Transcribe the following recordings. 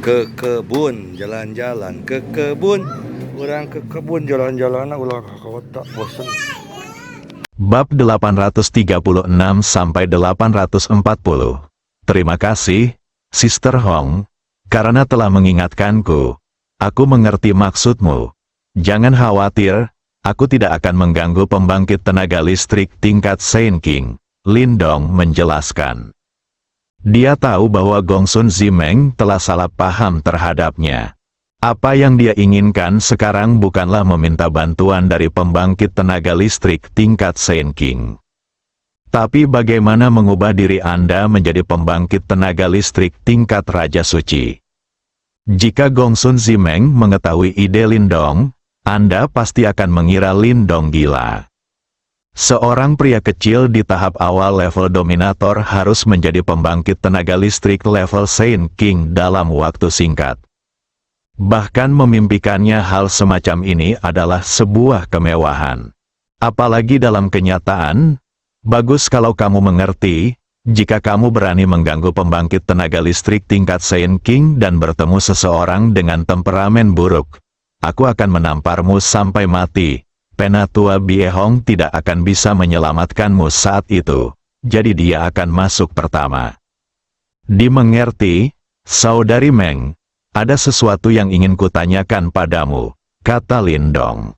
Ke kebun jalan-jalan, ke kebun, orang ke kebun jalan-jalan ulah ke kota bosen. Bab 836 sampai 840. Terima kasih, Sister Hong, karena telah mengingatkanku. Aku mengerti maksudmu. Jangan khawatir, aku tidak akan mengganggu pembangkit tenaga listrik tingkat Saint King, Lindong menjelaskan. Dia tahu bahwa Gongsun Zimeng telah salah paham terhadapnya. Apa yang dia inginkan sekarang bukanlah meminta bantuan dari pembangkit tenaga listrik tingkat Saint King. Tapi bagaimana mengubah diri Anda menjadi pembangkit tenaga listrik tingkat Raja Suci? Jika Gongsun Zimeng mengetahui ide Lindong, Anda pasti akan mengira Lindong gila. Seorang pria kecil di tahap awal level dominator harus menjadi pembangkit tenaga listrik level Saint King dalam waktu singkat. Bahkan memimpikannya hal semacam ini adalah sebuah kemewahan. Apalagi dalam kenyataan, bagus kalau kamu mengerti, jika kamu berani mengganggu pembangkit tenaga listrik tingkat Saint King dan bertemu seseorang dengan temperamen buruk, aku akan menamparmu sampai mati. Penatua Biehong tidak akan bisa menyelamatkanmu saat itu, jadi dia akan masuk pertama. Dimengerti, Saudari Meng? Ada sesuatu yang ingin kutanyakan padamu, kata Lindong.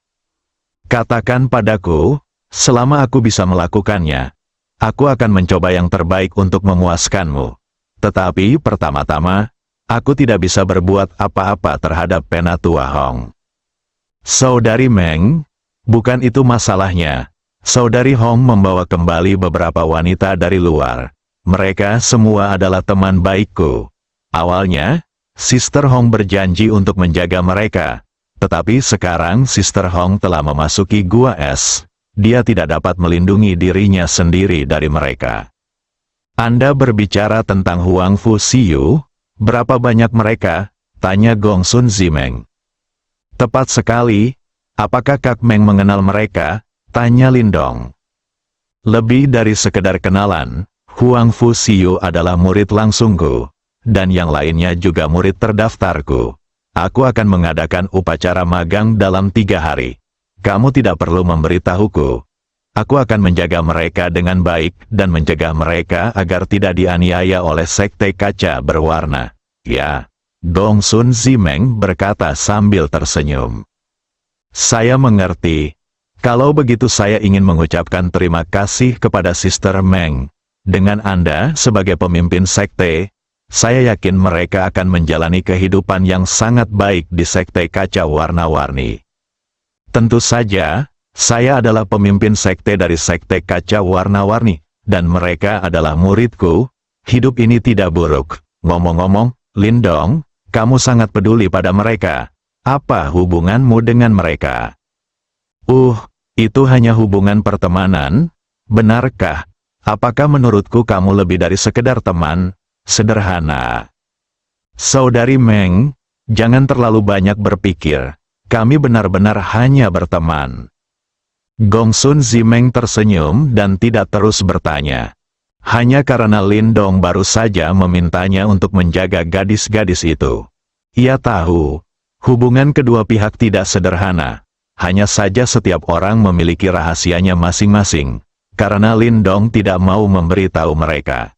Katakan padaku, selama aku bisa melakukannya, aku akan mencoba yang terbaik untuk memuaskanmu. Tetapi pertama-tama, aku tidak bisa berbuat apa-apa terhadap Penatua Hong. Saudari Meng, bukan itu masalahnya. Saudari Hong membawa kembali beberapa wanita dari luar. Mereka semua adalah teman baikku. Awalnya, Sister Hong berjanji untuk menjaga mereka, tetapi sekarang Sister Hong telah memasuki gua es. Dia tidak dapat melindungi dirinya sendiri dari mereka. Anda berbicara tentang Huang Fu Siyu? Berapa banyak mereka? Tanya Gongsun Zimeng. Tepat sekali. Apakah Kak Meng mengenal mereka? Tanya Lindong. Lebih dari sekedar kenalan, Huang Fu Siyu adalah murid langsungku. Dan yang lainnya juga murid terdaftarku. Aku akan mengadakan upacara magang dalam 3 hari. Kamu tidak perlu memberitahuku. Aku akan menjaga mereka dengan baik dan mencegah mereka agar tidak dianiaya oleh sekte kaca berwarna. Ya, Gongsun Zimeng berkata sambil tersenyum. Saya mengerti. Kalau begitu saya ingin mengucapkan terima kasih kepada Sister Meng. Dengan Anda sebagai pemimpin sekte, saya yakin mereka akan menjalani kehidupan yang sangat baik di sekte kaca warna-warni. Tentu saja, saya adalah pemimpin sekte dari sekte kaca warna-warni, dan mereka adalah muridku. Hidup ini tidak buruk. Ngomong-ngomong, Lindong, kamu sangat peduli pada mereka. Apa hubunganmu dengan mereka? Itu hanya hubungan pertemanan? Benarkah? Apakah menurutku kamu lebih dari sekedar teman? Sederhana. Saudari Meng, jangan terlalu banyak berpikir. Kami benar-benar hanya berteman. Gongsun Zimeng tersenyum dan tidak terus bertanya. Hanya karena Lindong baru saja memintanya untuk menjaga gadis-gadis itu. Ia tahu, hubungan kedua pihak tidak sederhana. Hanya saja setiap orang memiliki rahasianya masing-masing. Karena Lindong tidak mau memberitahu mereka.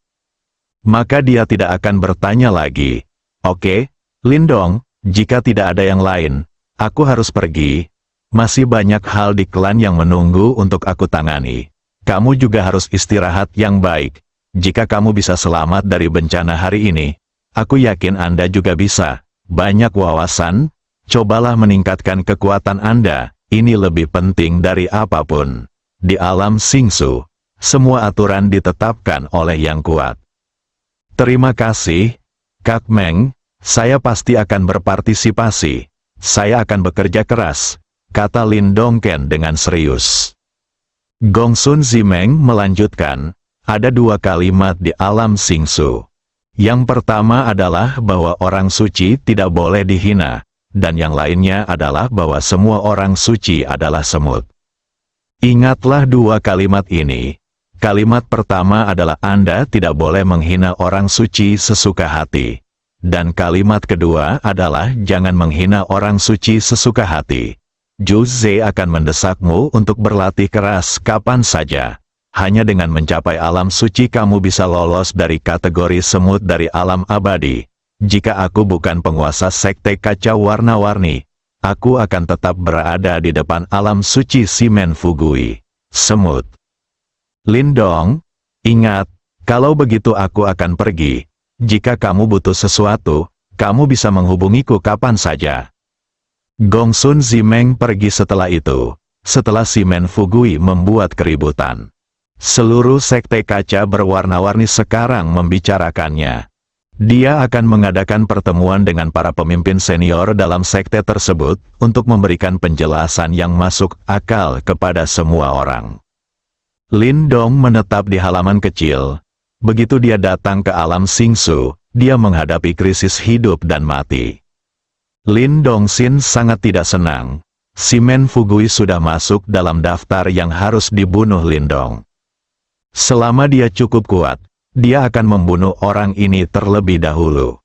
Maka dia tidak akan bertanya lagi. Oke, Lindong, jika tidak ada yang lain, aku harus pergi. Masih banyak hal di klan yang menunggu untuk aku tangani. Kamu juga harus istirahat yang baik. Jika kamu bisa selamat dari bencana hari ini, aku yakin Anda juga bisa. Banyak wawasan, cobalah meningkatkan kekuatan Anda. Ini lebih penting dari apapun. Di alam Xingsu, semua aturan ditetapkan oleh yang kuat. Terima kasih, Kak Meng, saya pasti akan berpartisipasi. Saya akan bekerja keras, kata Lindong Ken dengan serius. Gongsun Zimeng melanjutkan, ada 2 kalimat di alam Xingsu. Yang pertama adalah bahwa orang suci tidak boleh dihina, dan yang lainnya adalah bahwa semua orang suci adalah semut. Ingatlah 2 kalimat ini. Kalimat pertama adalah Anda tidak boleh menghina orang suci sesuka hati. Dan kalimat kedua adalah jangan menghina orang suci sesuka hati. Zhu Ze akan mendesakmu untuk berlatih keras kapan saja. Hanya dengan mencapai alam suci kamu bisa lolos dari kategori semut dari alam abadi. Jika aku bukan penguasa sekte kaca warna-warni, aku akan tetap berada di depan alam suci Simen Fugui. Semut. Lindong, ingat, kalau begitu aku akan pergi. Jika kamu butuh sesuatu, kamu bisa menghubungiku kapan saja. Gongsun Zimeng pergi setelah itu, setelah Simen Fugui membuat keributan. Seluruh sekte kaca berwarna-warni sekarang membicarakannya. Dia akan mengadakan pertemuan dengan para pemimpin senior dalam sekte tersebut untuk memberikan penjelasan yang masuk akal kepada semua orang. Lindong menetap di halaman kecil. Begitu dia datang ke alam Xingsu, dia menghadapi krisis hidup dan mati. Lindong Xin sangat tidak senang. Simen Fugui sudah masuk dalam daftar yang harus dibunuh Lindong. Selama dia cukup kuat, dia akan membunuh orang ini terlebih dahulu.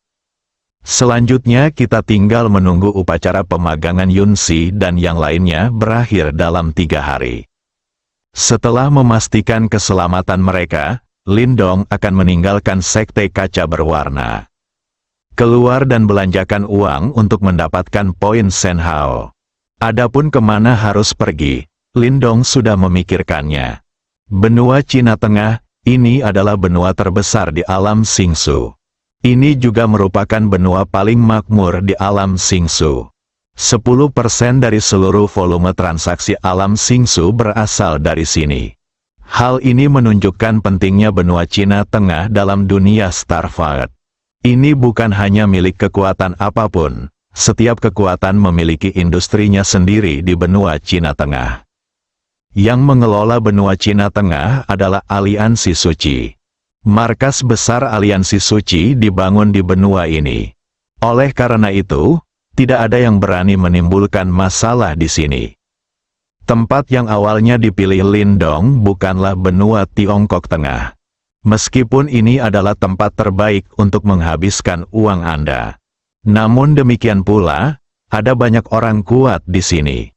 Selanjutnya kita tinggal menunggu upacara pemagangan Yunxi dan yang lainnya berakhir dalam 3 hari. Setelah memastikan keselamatan mereka, Lindong akan meninggalkan sekte kaca berwarna. Keluar dan belanjakan uang untuk mendapatkan poin Senhao. Adapun kemana harus pergi, Lindong sudah memikirkannya. Benua Cina Tengah, ini adalah benua terbesar di alam Xingsu. Ini juga merupakan benua paling makmur di alam Xingsu. 10% dari seluruh volume transaksi alam Xingsu berasal dari sini. Hal ini menunjukkan pentingnya benua Cina Tengah dalam dunia Starfight. Ini bukan hanya milik kekuatan apapun, setiap kekuatan memiliki industrinya sendiri di benua Cina Tengah. Yang mengelola benua Cina Tengah adalah Aliansi Suci. Markas besar Aliansi Suci dibangun di benua ini. Oleh karena itu, tidak ada yang berani menimbulkan masalah di sini. Tempat yang awalnya dipilih Lindong bukanlah benua Tiongkok Tengah. Meskipun ini adalah tempat terbaik untuk menghabiskan uang Anda. Namun demikian pula, ada banyak orang kuat di sini.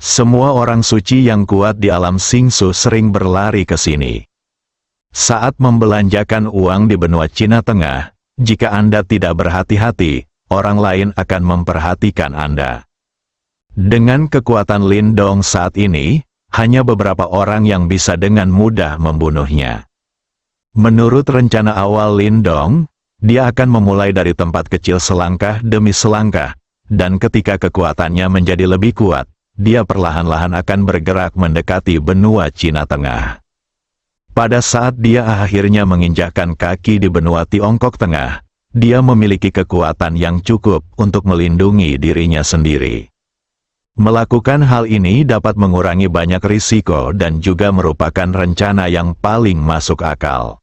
Semua orang suci yang kuat di alam Xingsu sering berlari ke sini. Saat membelanjakan uang di benua Cina Tengah, jika Anda tidak berhati-hati, orang lain akan memperhatikan Anda. Dengan kekuatan Lindong saat ini, hanya beberapa orang yang bisa dengan mudah membunuhnya. Menurut rencana awal Lindong, dia akan memulai dari tempat kecil selangkah demi selangkah, dan ketika kekuatannya menjadi lebih kuat, dia perlahan-lahan akan bergerak mendekati benua Cina Tengah. Pada saat dia akhirnya menginjakkan kaki di benua Tiongkok Tengah, dia memiliki kekuatan yang cukup untuk melindungi dirinya sendiri. Melakukan hal ini dapat mengurangi banyak risiko dan juga merupakan rencana yang paling masuk akal.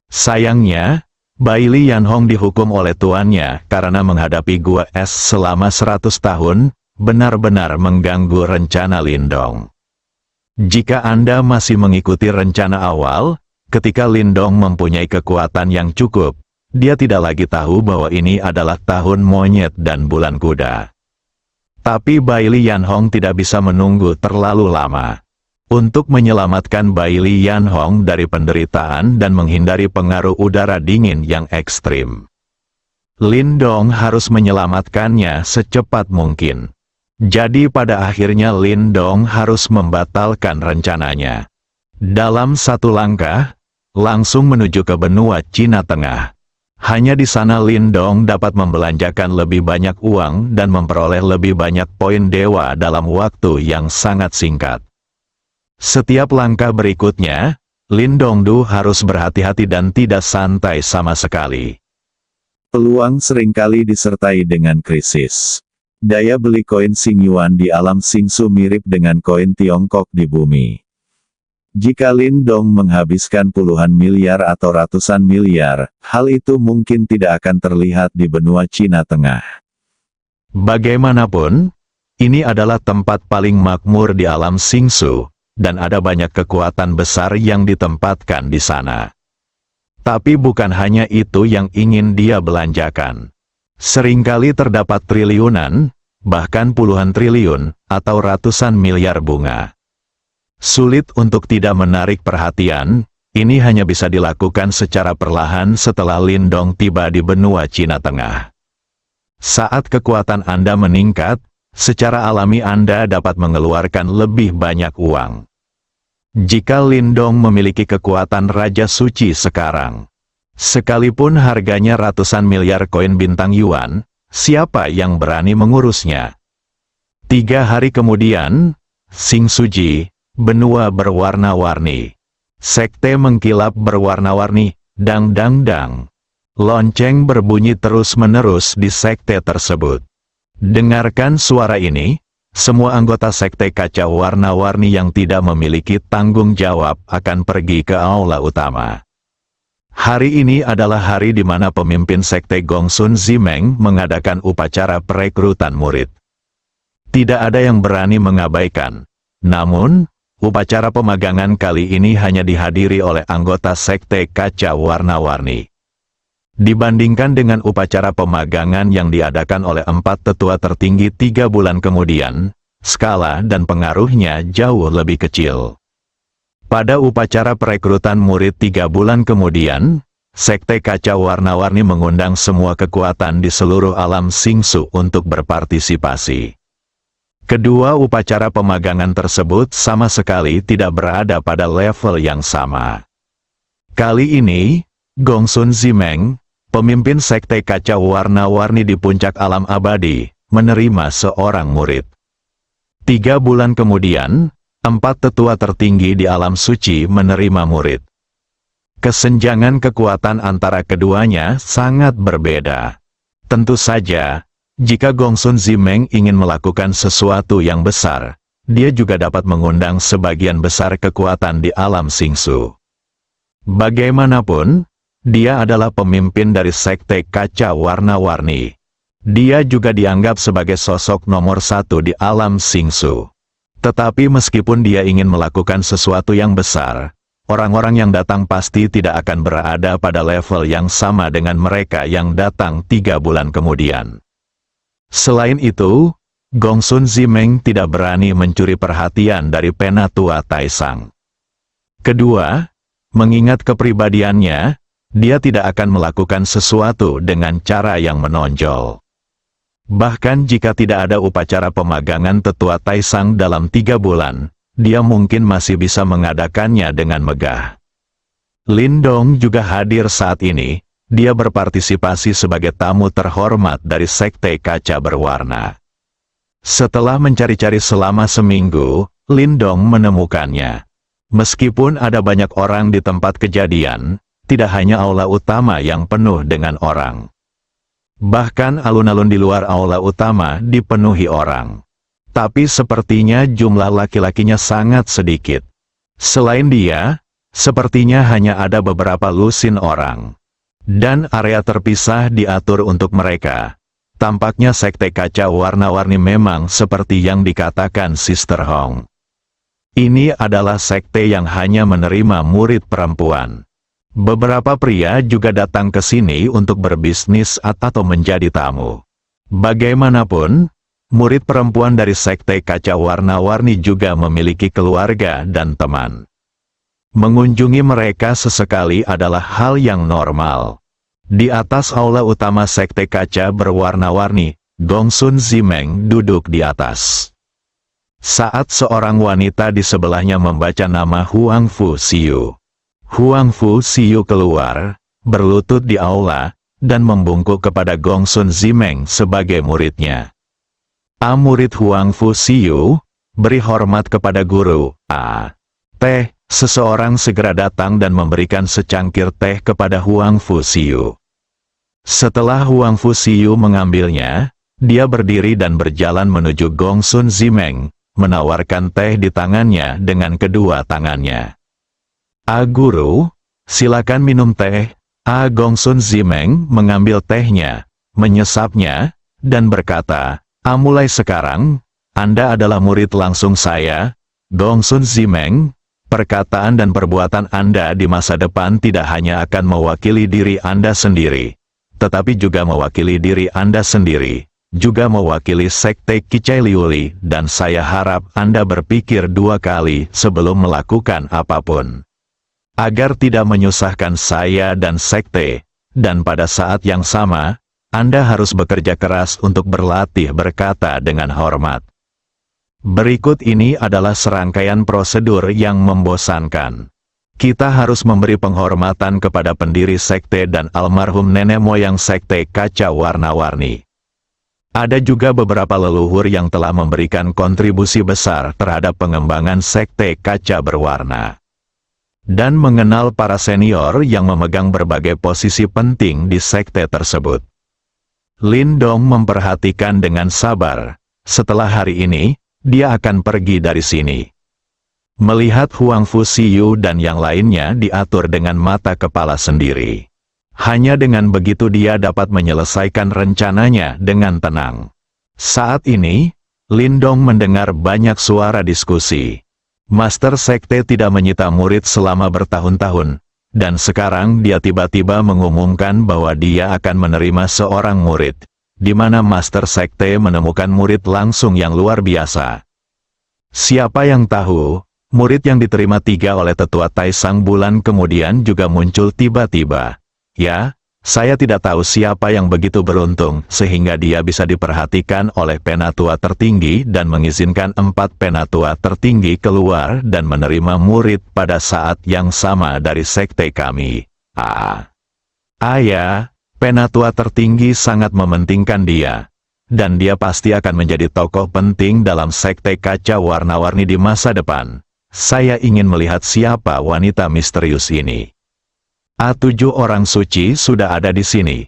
Sayangnya, Bai Li Yanhong dihukum oleh tuannya karena menghadapi gua es selama 100 tahun, benar-benar mengganggu rencana Lindong. Jika Anda masih mengikuti rencana awal, ketika Lindong mempunyai kekuatan yang cukup, dia tidak lagi tahu bahwa ini adalah tahun monyet dan bulan kuda. Tapi Bai Li Yanhong tidak bisa menunggu terlalu lama. Untuk menyelamatkan Bai Li Yanhong dari penderitaan dan menghindari pengaruh udara dingin yang ekstrim, Lindong harus menyelamatkannya secepat mungkin. Jadi pada akhirnya Lindong harus membatalkan rencananya. Dalam satu langkah, langsung menuju ke benua Cina Tengah. Hanya di sana Lindong dapat membelanjakan lebih banyak uang dan memperoleh lebih banyak poin dewa dalam waktu yang sangat singkat. Setiap langkah berikutnya, Lindong Du harus berhati-hati dan tidak santai sama sekali. Peluang seringkali disertai dengan krisis. Daya beli koin Xingyuan di alam Xingsu mirip dengan koin Tiongkok di bumi. Jika Lindong menghabiskan puluhan miliar atau ratusan miliar, hal itu mungkin tidak akan terlihat di benua Cina Tengah. Bagaimanapun, ini adalah tempat paling makmur di alam Xingsu, dan ada banyak kekuatan besar yang ditempatkan di sana. Tapi bukan hanya itu yang ingin dia belanjakan. Seringkali terdapat triliunan, bahkan puluhan triliun, atau ratusan miliar bunga. Sulit untuk tidak menarik perhatian, ini hanya bisa dilakukan secara perlahan setelah Lindong tiba di benua Cina Tengah. Saat kekuatan Anda meningkat, secara alami Anda dapat mengeluarkan lebih banyak uang. Jika Lindong memiliki kekuatan Raja Suci sekarang, sekalipun harganya ratusan miliar koin bintang Yuan, siapa yang berani mengurusnya? 3 hari kemudian, Xingsuji, benua berwarna-warni. Sekte mengkilap berwarna-warni, dang dang dang. Lonceng berbunyi terus-menerus di sekte tersebut. Dengarkan suara ini, semua anggota sekte kaca warna-warni yang tidak memiliki tanggung jawab akan pergi ke aula utama. Hari ini adalah hari di mana pemimpin sekte Gongsun Zimeng mengadakan upacara perekrutan murid. Tidak ada yang berani mengabaikan. Namun, upacara pemagangan kali ini hanya dihadiri oleh anggota sekte kaca warna-warni. Dibandingkan dengan upacara pemagangan yang diadakan oleh 4 tetua tertinggi 3 bulan kemudian, skala dan pengaruhnya jauh lebih kecil. Pada upacara perekrutan murid 3 bulan kemudian, sekte kaca warna-warni mengundang semua kekuatan di seluruh alam Xingsu untuk berpartisipasi. Kedua upacara pemagangan tersebut sama sekali tidak berada pada level yang sama. Kali ini, Gongsun Zimeng, pemimpin sekte kaca warna-warni di puncak alam abadi, menerima seorang murid. 3 bulan kemudian, 4 tetua tertinggi di alam suci menerima murid. Kesenjangan kekuatan antara keduanya sangat berbeda. Tentu saja, jika Gongsun Zimeng ingin melakukan sesuatu yang besar, dia juga dapat mengundang sebagian besar kekuatan di alam Xingsu. Bagaimanapun, dia adalah pemimpin dari sekte kaca warna-warni. Dia juga dianggap sebagai sosok nomor 1 di alam Xingsu. Tetapi meskipun dia ingin melakukan sesuatu yang besar, orang-orang yang datang pasti tidak akan berada pada level yang sama dengan mereka yang datang 3 bulan kemudian. Selain itu, Gongsun Zimeng tidak berani mencuri perhatian dari Penatua Taisang. Kedua, mengingat kepribadiannya, dia tidak akan melakukan sesuatu dengan cara yang menonjol. Bahkan jika tidak ada upacara pemagangan tetua Taisang dalam 3 bulan, dia mungkin masih bisa mengadakannya dengan megah. Lindong juga hadir saat ini, dia berpartisipasi sebagai tamu terhormat dari sekte kaca berwarna. Setelah mencari-cari selama seminggu, Lindong menemukannya. Meskipun ada banyak orang di tempat kejadian, tidak hanya aula utama yang penuh dengan orang. Bahkan alun-alun di luar aula utama dipenuhi orang. Tapi sepertinya jumlah laki-lakinya sangat sedikit. Selain dia, sepertinya hanya ada beberapa lusin orang. Dan area terpisah diatur untuk mereka. Tampaknya sekte kaca warna-warni memang seperti yang dikatakan Sister Hong. Ini adalah sekte yang hanya menerima murid perempuan. Beberapa pria juga datang ke sini untuk berbisnis atau menjadi tamu. Bagaimanapun, murid perempuan dari sekte kaca warna-warni juga memiliki keluarga dan teman. Mengunjungi mereka sesekali adalah hal yang normal. Di atas aula utama sekte kaca berwarna-warni, Gongsun Zimeng duduk di atas. Saat seorang wanita di sebelahnya membaca nama Huang Fu Xiu. Huang Fu Xiu keluar, berlutut di aula, dan membungkuk kepada Gongsun Zimeng sebagai muridnya. Murid Huang Fu Xiu, beri hormat kepada guru. Teh, seseorang segera datang dan memberikan secangkir teh kepada Huang Fu Xiu. Setelah Huang Fu Xiu mengambilnya, dia berdiri dan berjalan menuju Gongsun Zimeng, menawarkan teh di tangannya dengan kedua tangannya. Guru, silakan minum teh. Gongsun Zimeng mengambil tehnya, menyesapnya, dan berkata, mulai sekarang, Anda adalah murid langsung saya, Gongsun Zimeng. Perkataan dan perbuatan Anda di masa depan tidak hanya akan mewakili diri Anda sendiri, tetapi juga mewakili diri Anda sendiri, juga mewakili Sekte Kicai Liuli, dan saya harap Anda berpikir dua kali sebelum melakukan apapun. Agar tidak menyusahkan saya dan Sekte, dan pada saat yang sama, Anda harus bekerja keras untuk berlatih berkata dengan hormat. Berikut ini adalah serangkaian prosedur yang membosankan. Kita harus memberi penghormatan kepada pendiri sekte dan almarhum nenek moyang Sekte Kaca Warna-Warni. Ada juga beberapa leluhur yang telah memberikan kontribusi besar terhadap pengembangan Sekte Kaca Berwarna. Dan mengenal para senior yang memegang berbagai posisi penting di sekte tersebut. Lin Dong memperhatikan dengan sabar. Setelah hari ini, dia akan pergi dari sini. Melihat Huang Fusiyu dan yang lainnya diatur dengan mata kepala sendiri. Hanya dengan begitu dia dapat menyelesaikan rencananya dengan tenang. Saat ini, Lin Dong mendengar banyak suara diskusi. Master Sekte tidak menyita murid selama bertahun-tahun, dan sekarang dia tiba-tiba mengumumkan bahwa dia akan menerima seorang murid, di mana Master Sekte menemukan murid langsung yang luar biasa. Siapa yang tahu, murid yang diterima 3 oleh tetua Taisang Bulan kemudian juga muncul tiba-tiba. Ya, saya tidak tahu siapa yang begitu beruntung sehingga dia bisa diperhatikan oleh penatua tertinggi dan mengizinkan 4 penatua tertinggi keluar dan menerima murid pada saat yang sama dari sekte kami. Ya, penatua tertinggi sangat mementingkan dia. Dan dia pasti akan menjadi tokoh penting dalam sekte Kaca Warna-Warni di masa depan. Saya ingin melihat siapa wanita misterius ini. 7 orang suci sudah ada di sini.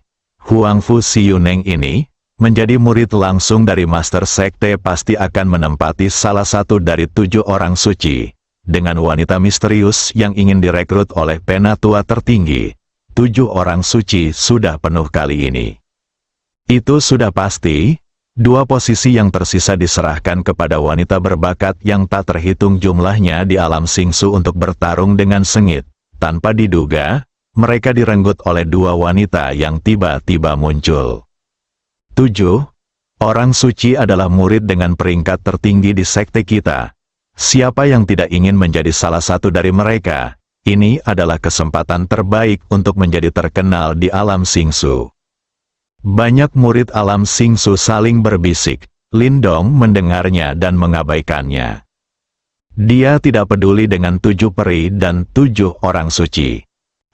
Huang Fusiyuneng ini, menjadi murid langsung dari Master Sekte pasti akan menempati salah satu dari 7 orang suci. Dengan wanita misterius yang ingin direkrut oleh penatua tertinggi, 7 orang suci sudah penuh kali ini. Itu sudah pasti, 2 posisi yang tersisa diserahkan kepada wanita berbakat yang tak terhitung jumlahnya di alam Singsu untuk bertarung dengan sengit. Tanpa diduga, mereka direnggut oleh 2 wanita yang tiba-tiba muncul. 7 orang suci adalah murid dengan peringkat tertinggi di sekte kita. Siapa yang tidak ingin menjadi salah satu dari mereka? Ini adalah kesempatan terbaik untuk menjadi terkenal di alam Singsu. Banyak murid alam Singsu saling berbisik. Lin Dong mendengarnya dan mengabaikannya. Dia tidak peduli dengan 7 peri dan 7 orang suci.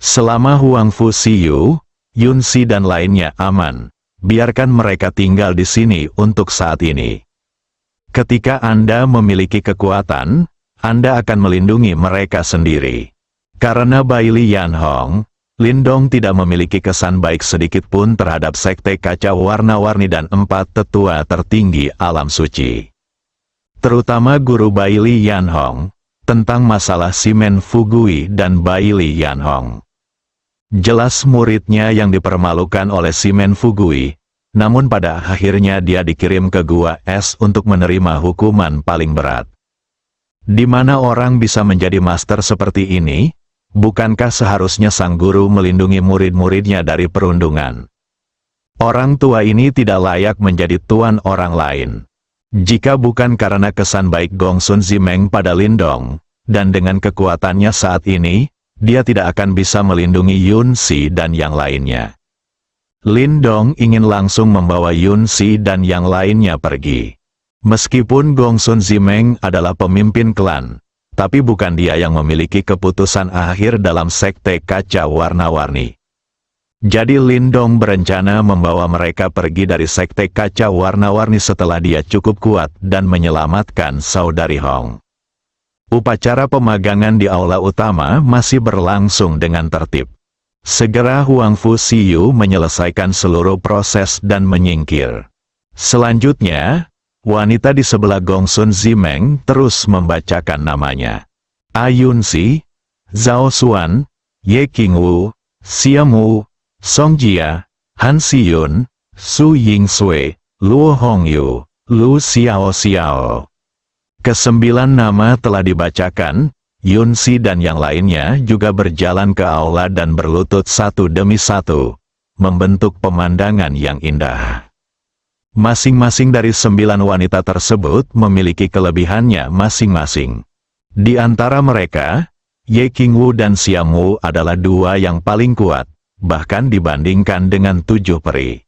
Selama Huang Fusiyu, Yun Si dan lainnya aman, biarkan mereka tinggal di sini untuk saat ini. Ketika Anda memiliki kekuatan, Anda akan melindungi mereka sendiri. Karena Bai Li Yan Hong, Lin Dong tidak memiliki kesan baik sedikit pun terhadap sekte Kaca Warna-Warni dan 4 tetua tertinggi alam suci. Terutama guru Bai Li Yan Hong, tentang masalah Simen Fugui dan Bai Li Yan Hong. Jelas muridnya yang dipermalukan oleh Simen Fugui, namun pada akhirnya dia dikirim ke Gua Es untuk menerima hukuman paling berat. Di mana orang bisa menjadi master seperti ini? Bukankah seharusnya sang guru melindungi murid-muridnya dari perundungan? Orang tua ini tidak layak menjadi tuan orang lain. Jika bukan karena kesan baik Gong Sun Zimeng pada Lin Dong, dan dengan kekuatannya saat ini, dia tidak akan bisa melindungi Yun Si dan yang lainnya. Lin Dong ingin langsung membawa Yun Si dan yang lainnya pergi. Meskipun Gong Sun Zimeng adalah pemimpin klan, tapi bukan dia yang memiliki keputusan akhir dalam sekte Kaca Warna-Warni. Jadi Lin Dong berencana membawa mereka pergi dari sekte Kaca Warna-Warni setelah dia cukup kuat dan menyelamatkan saudari Hong. Upacara pemagangan di aula utama masih berlangsung dengan tertib. Segera Huang Fusiyu menyelesaikan seluruh proses dan menyingkir. Selanjutnya, wanita di sebelah Gong Sun Zimeng terus membacakan namanya. Ayun Si, Zhao Xuan, Ye Qingwu, Xiamu, Song Jia, Han Siyun, Su Yingsui, Luo Hongyu, Lu Xiao Xiao. Ke-9 nama telah dibacakan. Yun Si dan yang lainnya juga berjalan ke aula dan berlutut satu demi satu. membentuk pemandangan yang indah. Masing-masing dari 9 wanita tersebut memiliki kelebihannya masing-masing. Di antara mereka, Ye Qingwu dan Xiang Wu adalah 2 yang paling kuat, bahkan dibandingkan dengan 7 peri.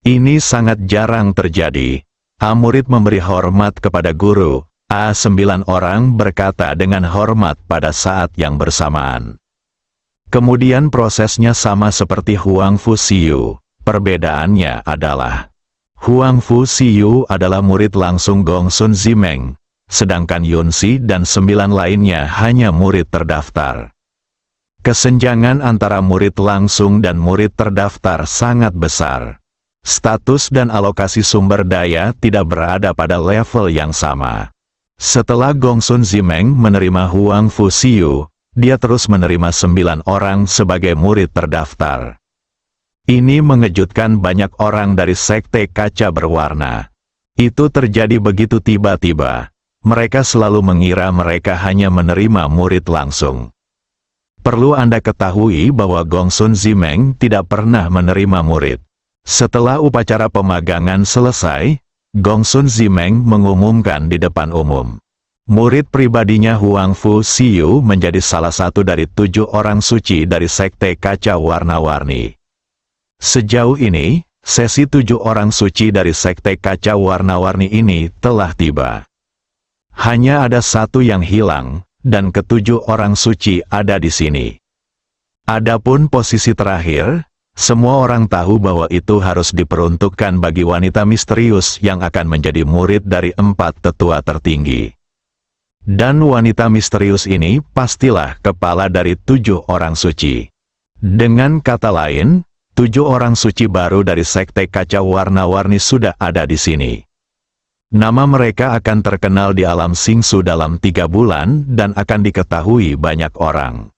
Ini sangat jarang terjadi. Murid memberi hormat kepada guru. 9 orang berkata dengan hormat pada saat yang bersamaan. Kemudian prosesnya sama seperti Huang Fu Xiu. Perbedaannya adalah Huang Fu Xiu adalah murid langsung Gongsun Zimeng, sedangkan Yunxi dan 9 lainnya hanya murid terdaftar. Kesenjangan antara murid langsung dan murid terdaftar sangat besar. Status dan alokasi sumber daya tidak berada pada level yang sama. Setelah Gongsun Zimeng menerima Huang Fu Xiu, dia terus menerima 9 orang sebagai murid terdaftar. Ini mengejutkan banyak orang dari Sekte Kaca Berwarna. Itu terjadi begitu tiba-tiba. Mereka selalu mengira mereka hanya menerima murid langsung. Perlu Anda ketahui bahwa Gongsun Zimeng tidak pernah menerima murid. Setelah upacara pemagangan selesai, Gongsun Zimeng mengumumkan di depan umum. Murid pribadinya Huang Fu Xiu menjadi salah satu dari 7 orang suci dari Sekte Kaca Warna-Warni. Sejauh ini, sesi 7 orang suci dari Sekte Kaca Warna-Warni ini telah tiba. Hanya ada 1 yang hilang, dan ke-7 orang suci ada di sini. Adapun posisi terakhir, semua orang tahu bahwa itu harus diperuntukkan bagi wanita misterius yang akan menjadi murid dari 4 tetua tertinggi. Dan wanita misterius ini pastilah kepala dari 7 orang suci. Dengan kata lain, 7 orang suci baru dari Sekte Kaca Warna-Warni sudah ada di sini. Nama mereka akan terkenal di alam Xingsu dalam 3 bulan dan akan diketahui banyak orang.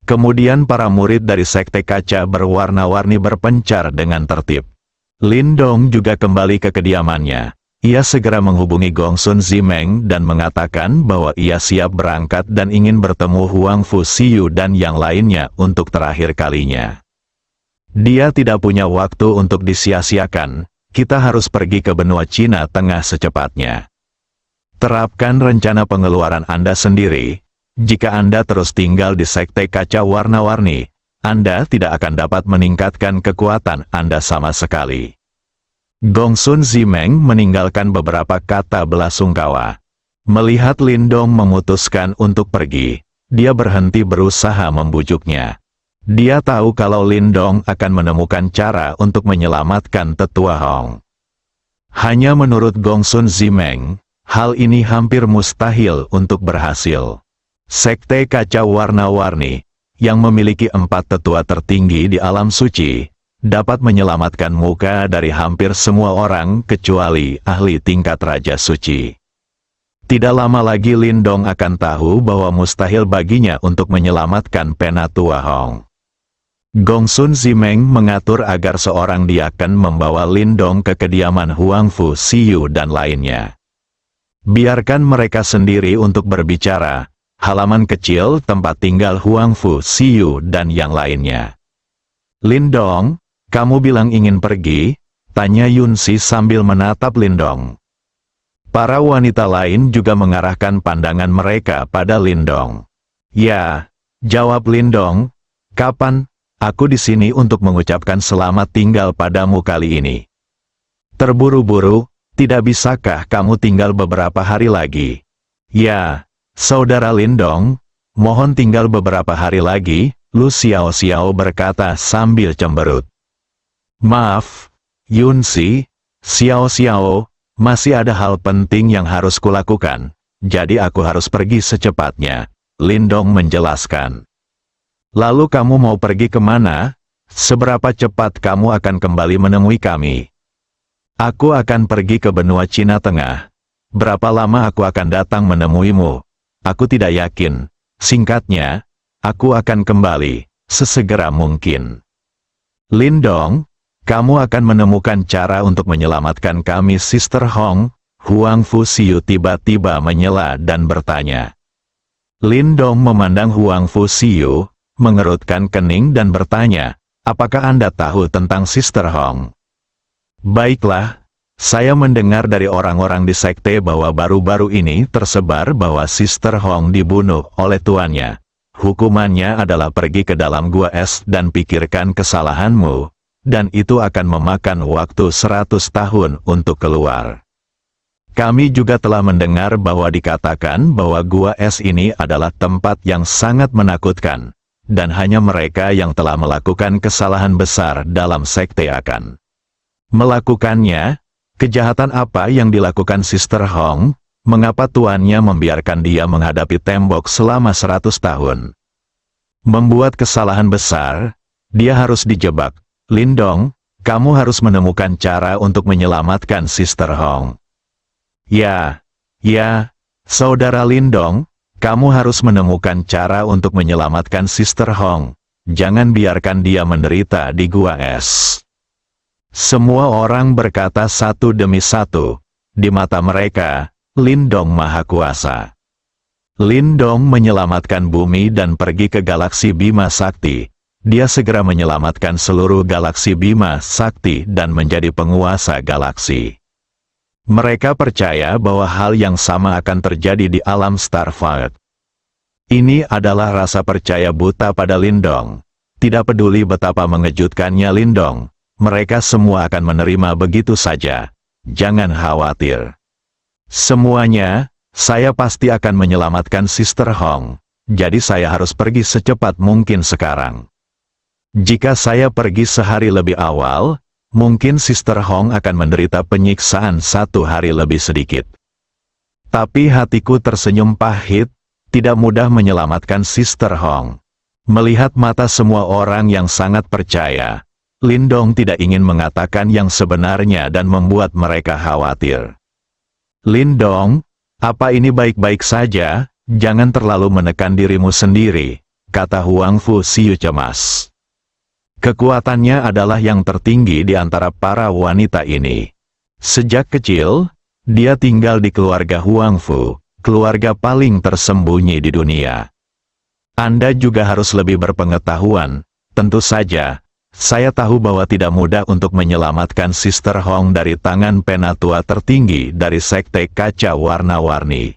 Kemudian para murid dari Sekte Kaca Berwarna-Warni berpencar dengan tertib. Lin Dong juga kembali ke kediamannya. Ia segera menghubungi Gongsun Zimeng dan mengatakan bahwa ia siap berangkat dan ingin bertemu Huang Fu Xiu dan yang lainnya untuk terakhir kalinya. Dia tidak punya waktu untuk disia-siakan, kita harus pergi ke benua Cina Tengah secepatnya. Terapkan rencana pengeluaran Anda sendiri. Jika Anda terus tinggal di Sekte Kaca Warna-Warni, Anda tidak akan dapat meningkatkan kekuatan Anda sama sekali. Gongsun Zimeng meninggalkan beberapa kata belasungkawa. Melihat Lin Dong memutuskan untuk pergi, dia berhenti berusaha membujuknya. Dia tahu kalau Lin Dong akan menemukan cara untuk menyelamatkan Tetua Hong. Hanya menurut Gongsun Zimeng, hal ini hampir mustahil untuk berhasil. Sekte Kaca Warna-Warni, yang memiliki 4 tetua tertinggi di alam suci, dapat menyelamatkan muka dari hampir semua orang kecuali ahli tingkat Raja Suci. Tidak lama lagi Lin Dong akan tahu bahwa mustahil baginya untuk menyelamatkan Penatua Hong. Gongsun Zimeng mengatur agar seorang diaken membawa Lin Dong ke kediaman Huang Fu Xiu dan lainnya. Biarkan mereka sendiri untuk berbicara. Halaman kecil tempat tinggal Huang Fu Xiu dan yang lainnya. Lin Dong, kamu bilang ingin pergi? Tanya Yunxi sambil menatap Lin Dong. Para wanita lain juga mengarahkan pandangan mereka pada Lin Dong. Ya, jawab Lin Dong. Kapan? Aku di sini untuk mengucapkan selamat tinggal padamu kali ini. Terburu-buru, tidak bisakah kamu tinggal beberapa hari lagi? Ya, Saudara Lin Dong, mohon tinggal beberapa hari lagi, Lu Xiao Xiao berkata sambil cemberut. Maaf, Yunxi, Xiao Xiao, masih ada hal penting yang harus kulakukan, jadi aku harus pergi secepatnya, Lin Dong menjelaskan. Lalu kamu mau pergi kemana? Seberapa cepat kamu akan kembali menemui kami? Aku akan pergi ke benua Cina Tengah. Berapa lama aku akan datang menemuimu? Aku tidak yakin. Singkatnya, aku akan kembali, sesegera mungkin. Lin Dong, kamu akan menemukan cara untuk menyelamatkan kami Sister Hong? Huang Fu Xiu tiba-tiba menyela dan bertanya. Lin Dong memandang Huang Fu Xiu, mengerutkan kening dan bertanya, apakah Anda tahu tentang Sister Hong? Baiklah, saya mendengar dari orang-orang di sekte bahwa baru-baru ini tersebar bahwa Sister Hong dibunuh oleh tuannya. Hukumannya adalah pergi ke dalam gua es dan pikirkan kesalahanmu, dan itu akan memakan waktu 100 tahun untuk keluar. Kami juga telah mendengar bahwa dikatakan bahwa gua es ini adalah tempat yang sangat menakutkan, dan hanya mereka yang telah melakukan kesalahan besar dalam sekte akan melakukannya. Kejahatan apa yang dilakukan Sister Hong? Mengapa tuannya membiarkan dia menghadapi tembok selama 100 tahun? Membuat kesalahan besar, dia harus dijebak. Lindong, kamu harus menemukan cara untuk menyelamatkan Sister Hong. Ya, Saudara Lindong, kamu harus menemukan cara untuk menyelamatkan Sister Hong. Jangan biarkan dia menderita di gua es. Semua orang berkata satu demi satu. Di mata mereka, Lindong Maha Kuasa. Lindong menyelamatkan bumi dan pergi ke galaksi Bima Sakti. Dia segera menyelamatkan seluruh galaksi Bima Sakti dan menjadi penguasa galaksi. Mereka percaya bahwa hal yang sama akan terjadi di alam Starfire. Ini adalah rasa percaya buta pada Lindong. Tidak peduli betapa mengejutkannya Lindong, mereka semua akan menerima begitu saja. Jangan khawatir. Semuanya, saya pasti akan menyelamatkan Sister Hong. Jadi saya harus pergi secepat mungkin sekarang. Jika saya pergi sehari lebih awal, mungkin Sister Hong akan menderita penyiksaan 1 hari lebih sedikit. Tapi hatiku tersenyum pahit, tidak mudah menyelamatkan Sister Hong. Melihat mata semua orang yang sangat percaya, Lindong tidak ingin mengatakan yang sebenarnya dan membuat mereka khawatir. Lindong, apa ini baik-baik saja? Jangan terlalu menekan dirimu sendiri, kata Huang Fu Xiu cemas. Kekuatannya adalah yang tertinggi di antara para wanita ini. Sejak kecil, dia tinggal di keluarga Huang Fu, keluarga paling tersembunyi di dunia. Anda juga harus lebih berpengetahuan, tentu saja. Saya tahu bahwa tidak mudah untuk menyelamatkan Sister Hong dari tangan penatua tertinggi dari sekte kaca warna-warni.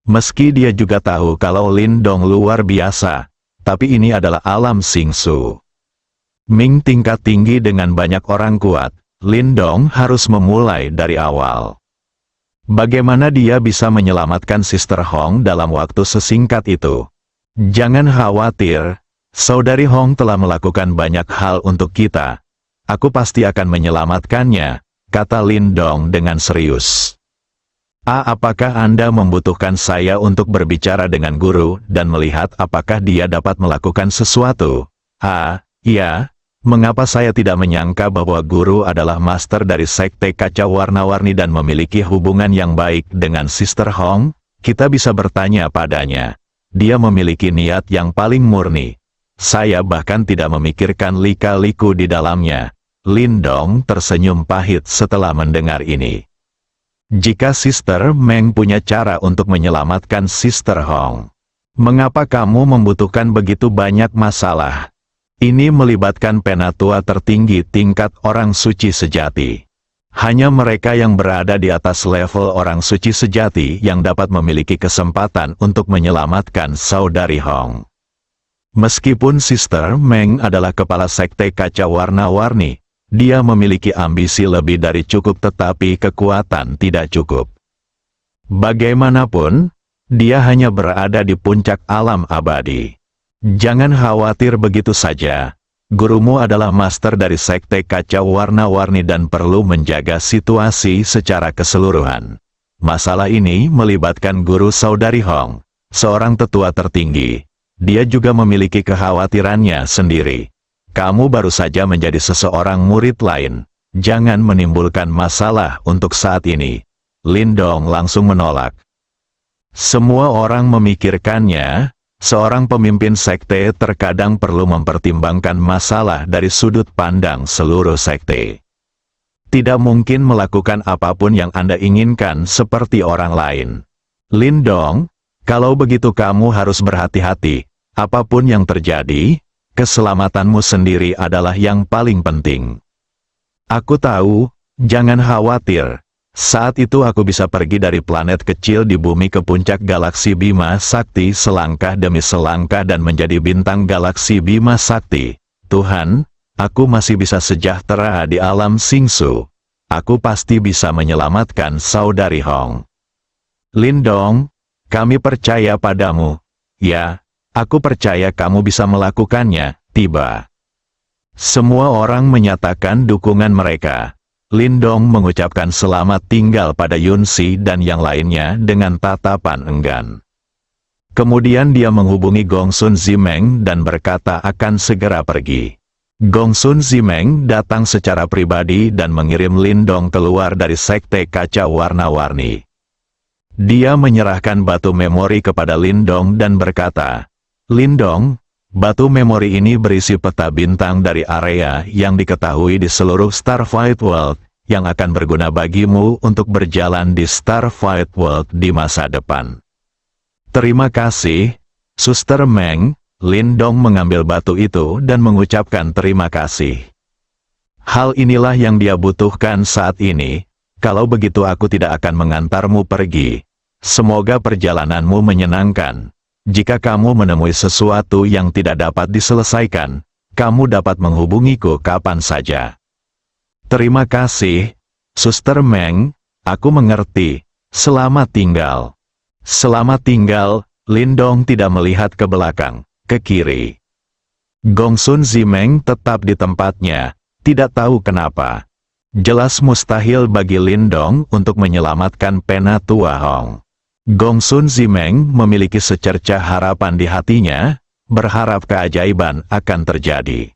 Meski dia juga tahu kalau Lindong luar biasa, tapi ini adalah alam Xingsu. Ming tingkat tinggi dengan banyak orang kuat, Lindong harus memulai dari awal. Bagaimana dia bisa menyelamatkan Sister Hong dalam waktu sesingkat itu? Jangan khawatir. Saudari Hong telah melakukan banyak hal untuk kita. Aku pasti akan menyelamatkannya, kata Lindong dengan serius. Apakah Anda membutuhkan saya untuk berbicara dengan guru dan melihat apakah dia dapat melakukan sesuatu? Iya. Mengapa saya tidak menyangka bahwa guru adalah master dari sekte kaca warna-warni dan memiliki hubungan yang baik dengan Sister Hong? Kita bisa bertanya padanya. Dia memiliki niat yang paling murni. Saya bahkan tidak memikirkan lika-liku di dalamnya. Lindong tersenyum pahit setelah mendengar ini. Jika Sister Meng punya cara untuk menyelamatkan Sister Hong, mengapa kamu membutuhkan begitu banyak masalah? Ini melibatkan penatua tertinggi tingkat orang suci sejati. Hanya mereka yang berada di atas level orang suci sejati yang dapat memiliki kesempatan untuk menyelamatkan Saudari Hong. Meskipun Sister Meng adalah kepala sekte kaca warna-warni, dia memiliki ambisi lebih dari cukup tetapi kekuatan tidak cukup. Bagaimanapun, dia hanya berada di puncak alam abadi. Jangan khawatir begitu saja. Gurumu adalah master dari sekte kaca warna-warni dan perlu menjaga situasi secara keseluruhan. Masalah ini melibatkan guru Saudari Hong, seorang tetua tertinggi. Dia juga memiliki kekhawatirannya sendiri. Kamu baru saja menjadi seseorang murid lain. Jangan menimbulkan masalah untuk saat ini. Lindong langsung menolak. Semua orang memikirkannya, seorang pemimpin sekte terkadang perlu mempertimbangkan masalah dari sudut pandang seluruh sekte. Tidak mungkin melakukan apapun yang Anda inginkan seperti orang lain. Lindong, kalau begitu kamu harus berhati-hati. Apapun yang terjadi, keselamatanmu sendiri adalah yang paling penting. Aku tahu, jangan khawatir. Saat itu aku bisa pergi dari planet kecil di bumi ke puncak galaksi Bima Sakti selangkah demi selangkah dan menjadi bintang galaksi Bima Sakti. Tuhan, aku masih bisa sejahtera di alam Singsu. Aku pasti bisa menyelamatkan saudari Hong. Lindong, kami percaya padamu. Ya, aku percaya kamu bisa melakukannya, tiba. Semua orang menyatakan dukungan mereka. Lindong mengucapkan selamat tinggal pada Yunsi dan yang lainnya dengan tatapan enggan. Kemudian dia menghubungi Gongsun Zimeng dan berkata akan segera pergi. Gongsun Zimeng datang secara pribadi dan mengirim Lindong keluar dari sekte kaca warna-warni. Dia menyerahkan batu memori kepada Lindong dan berkata, Lindong, batu memori ini berisi peta bintang dari area yang diketahui di seluruh Starfight World, yang akan berguna bagimu untuk berjalan di Starfight World di masa depan. Terima kasih, Suster Meng. Lindong mengambil batu itu dan mengucapkan terima kasih. Hal inilah yang dia butuhkan saat ini. Kalau begitu aku tidak akan mengantarmu pergi. Semoga perjalananmu menyenangkan. Jika kamu menemui sesuatu yang tidak dapat diselesaikan, kamu dapat menghubungiku kapan saja. Terima kasih, Suster Meng, aku mengerti. Selamat tinggal. Selamat tinggal. Lindong tidak melihat ke belakang, ke kiri. Gongsun Zimeng tetap di tempatnya, tidak tahu kenapa. Jelas mustahil bagi Lindong untuk menyelamatkan pena tua Hong. Gongsun Zimeng memiliki secercah harapan di hatinya, berharap keajaiban akan terjadi.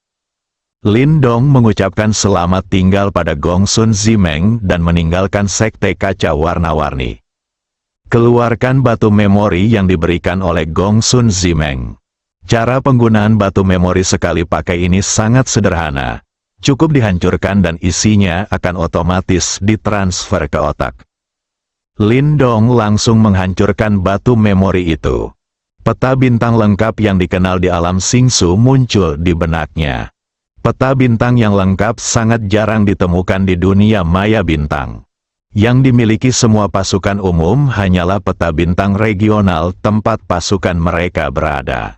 Lindong mengucapkan selamat tinggal pada Gongsun Zimeng dan meninggalkan sekte kaca warna-warni. Keluarkan batu memori yang diberikan oleh Gongsun Zimeng. Cara penggunaan batu memori sekali pakai ini sangat sederhana. Cukup dihancurkan dan isinya akan otomatis ditransfer ke otak. Lindong langsung menghancurkan batu memori itu. Peta bintang lengkap yang dikenal di alam Singsu muncul di benaknya. Peta bintang yang lengkap sangat jarang ditemukan di dunia maya bintang. Yang dimiliki semua pasukan umum hanyalah peta bintang regional tempat pasukan mereka berada.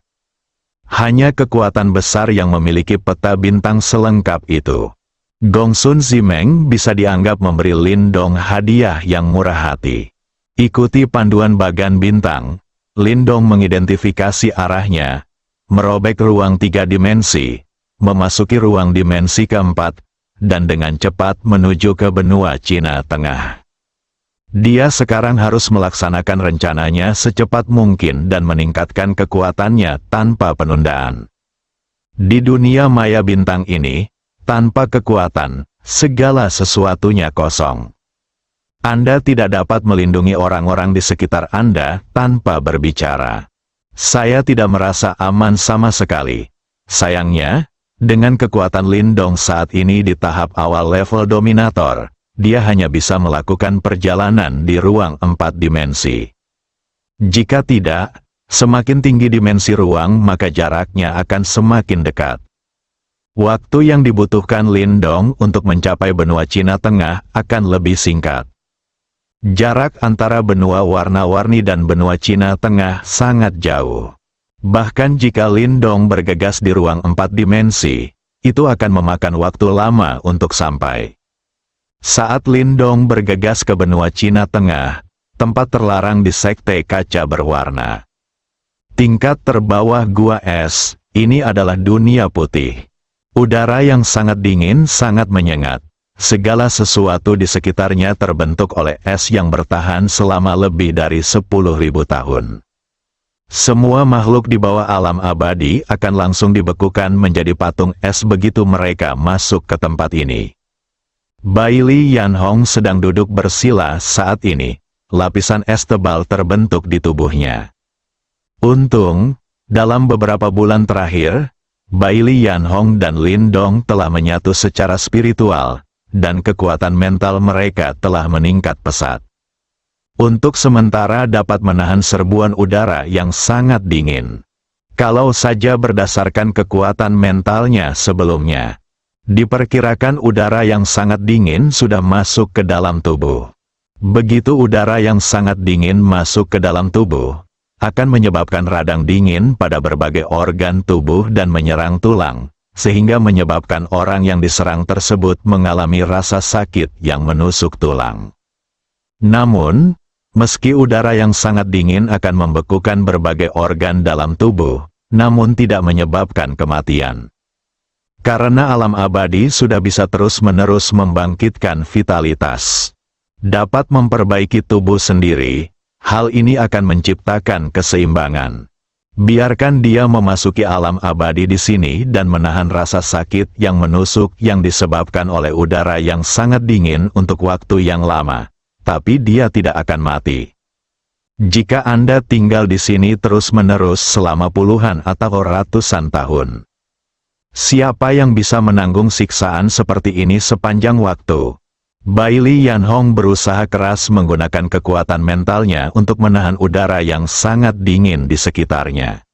Hanya kekuatan besar yang memiliki peta bintang selengkap itu. Gongsun Zimeng bisa dianggap memberi Lindong hadiah yang murah hati. Ikuti panduan bagan bintang, Lindong mengidentifikasi arahnya, merobek ruang 3 dimensi, memasuki ruang dimensi keempat, dan dengan cepat menuju ke benua Cina Tengah. Dia sekarang harus melaksanakan rencananya secepat mungkin dan meningkatkan kekuatannya tanpa penundaan. Di dunia maya bintang ini, tanpa kekuatan, segala sesuatunya kosong. Anda tidak dapat melindungi orang-orang di sekitar Anda tanpa berbicara. Saya tidak merasa aman sama sekali. Sayangnya, dengan kekuatan Lindong saat ini di tahap awal level dominator, dia hanya bisa melakukan perjalanan di ruang 4 dimensi. Jika tidak, semakin tinggi dimensi ruang maka jaraknya akan semakin dekat. Waktu yang dibutuhkan Lindong untuk mencapai benua Cina Tengah akan lebih singkat. Jarak antara benua warna-warni dan benua Cina Tengah sangat jauh. Bahkan jika Lindong bergegas di ruang 4 dimensi, itu akan memakan waktu lama untuk sampai. Saat Lindong bergegas ke benua Cina Tengah, tempat terlarang di sekte kaca berwarna. Tingkat terbawah gua es, ini adalah dunia putih. Udara yang sangat dingin sangat menyengat. Segala sesuatu di sekitarnya terbentuk oleh es yang bertahan selama lebih dari 10.000 tahun. Semua makhluk di bawah alam abadi akan langsung dibekukan menjadi patung es begitu mereka masuk ke tempat ini. Bailey Yanhong sedang duduk bersila saat ini. Lapisan es tebal terbentuk di tubuhnya. Untung, dalam beberapa bulan terakhir, Bailey Yanhong dan Lindong telah menyatu secara spiritual, dan kekuatan mental mereka telah meningkat pesat. Untuk sementara dapat menahan serbuan udara yang sangat dingin. Kalau saja berdasarkan kekuatan mentalnya sebelumnya, diperkirakan udara yang sangat dingin sudah masuk ke dalam tubuh. Begitu udara yang sangat dingin masuk ke dalam tubuh, akan menyebabkan radang dingin pada berbagai organ tubuh dan menyerang tulang, sehingga menyebabkan orang yang diserang tersebut mengalami rasa sakit yang menusuk tulang. Namun, meski udara yang sangat dingin akan membekukan berbagai organ dalam tubuh, namun tidak menyebabkan kematian. Karena alam abadi sudah bisa terus-menerus membangkitkan vitalitas, dapat memperbaiki tubuh sendiri, hal ini akan menciptakan keseimbangan. Biarkan dia memasuki alam abadi di sini dan menahan rasa sakit yang menusuk yang disebabkan oleh udara yang sangat dingin untuk waktu yang lama, tapi dia tidak akan mati. Jika Anda tinggal di sini terus-menerus selama puluhan atau ratusan tahun, siapa yang bisa menanggung siksaan seperti ini sepanjang waktu? Bailey Yanhong berusaha keras menggunakan kekuatan mentalnya untuk menahan udara yang sangat dingin di sekitarnya.